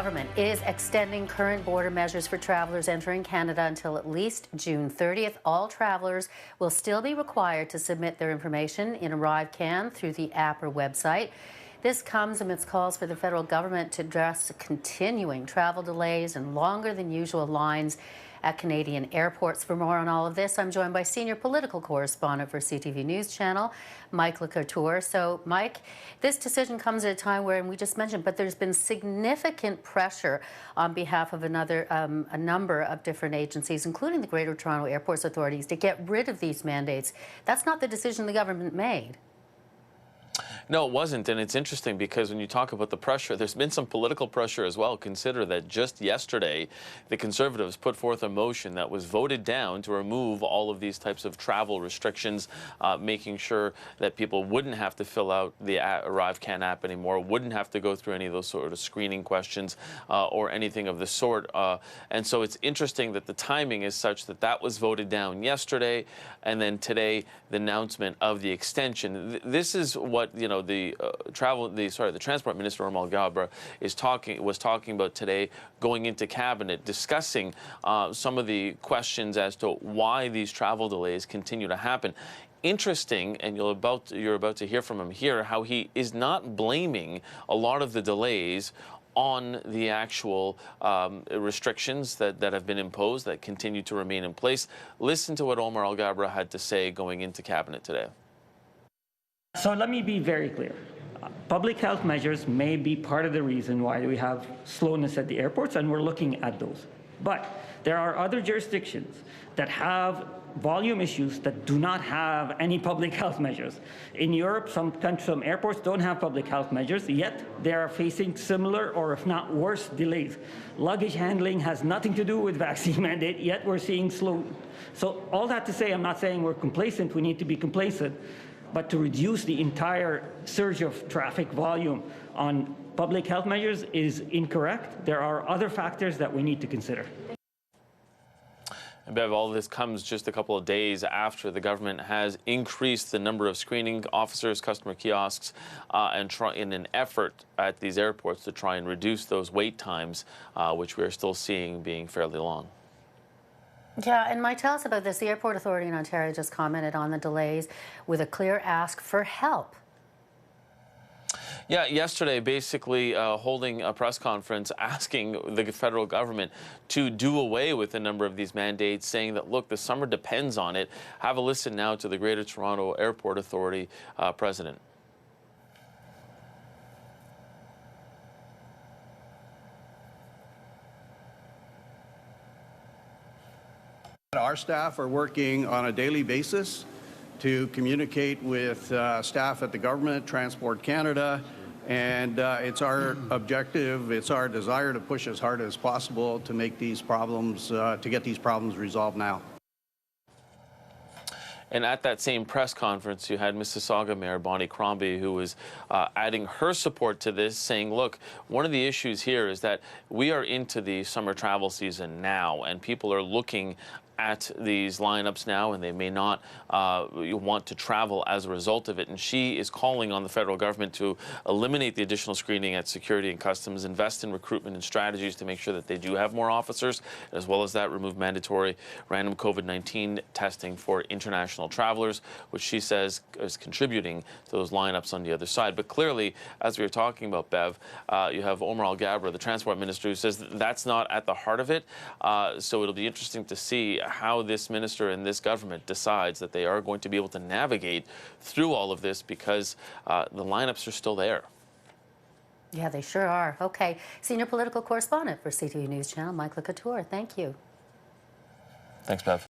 Government is extending current border measures for travelers entering Canada until at least June 30th. All travelers will still be required to submit their information in ArriveCAN through the app or website. This comes amidst calls for the federal government to address continuing travel delays and longer than usual lines at Canadian airports. For more on all of this, I'm joined by senior political correspondent for CTV News Channel, Mike Couteur. So, Mike, this decision comes at a time where, and we just mentioned, but there's been significant pressure on behalf of a number of different agencies, including the Greater Toronto Airports Authorities, to get rid of these mandates. That's not the decision the government made. No, it wasn't, and it's interesting because when you talk about the pressure, there's been some political pressure as well. Consider that just yesterday, the Conservatives put forth a motion that was voted down to remove all of these types of travel restrictions, making sure that people wouldn't have to fill out the ArriveCAN app anymore, wouldn't have to go through any of those sort of screening questions or anything of the sort. And so it's interesting that the timing is such that that was voted down yesterday, and then today, the announcement of the extension. This is what, the Transport Minister Omar Gabra was talking about today, going into cabinet, discussing some of the questions as to why these travel delays continue to happen. Interesting, and you're about to hear from him here, how he is not blaming a lot of the delays on the actual restrictions that have been imposed, that continue to remain in place. Listen to what Omar Gabra had to say going into cabinet today. So let me be very clear. Public health measures may be part of the reason why we have slowness at the airports, and we're looking at those. But there are other jurisdictions that have volume issues that do not have any public health measures. In Europe, some airports don't have public health measures, yet they are facing similar, or if not worse, delays. Luggage handling has nothing to do with vaccine mandate, yet we're seeing slow. So all that to say, I'm not saying we're complacent, we need to be complacent, but to reduce the entire surge of traffic volume on public health measures is incorrect. There are other factors that we need to consider. And Bev, all this comes just a couple of days after the government has increased the number of screening officers, customer kiosks, and in an effort at these airports to try and reduce those wait times, which we're still seeing being fairly long. Yeah, and Mike, tell us about this. The Airport Authority in Ontario just commented on the delays with a clear ask for help. Yeah, yesterday, basically holding a press conference asking the federal government to do away with a number of these mandates, saying that, look, the summer depends on it. Have a listen now to the Greater Toronto Airport Authority president. Our staff are working on a daily basis to communicate with staff at the government, Transport Canada, and it's our objective, it's our desire to push as hard as possible to make these problems, to get these problems resolved now. And at that same press conference, you had Mississauga Mayor Bonnie Crombie, who was adding her support to this, saying, look, one of the issues here is that we are into the summer travel season now, and people are looking at these lineups now, and they may not want to travel as a result of it. And she is calling on the federal government to eliminate the additional screening at security and customs, invest in recruitment and strategies to make sure that they do have more officers, as well as that remove mandatory random COVID-19 testing for international travelers, which she says is contributing to those lineups on the other side. But clearly, as we were talking about, Bev, you have Omar Gabra, the Transport Minister, who says that's not at the heart of it. So it'll be interesting to see how this minister and this government decides that they are going to be able to navigate through all of this, because the lineups are still there. Yeah, they sure are. Okay. Senior political correspondent for CTV News Channel, Mike Couteur. Thank you. Thanks, Bev.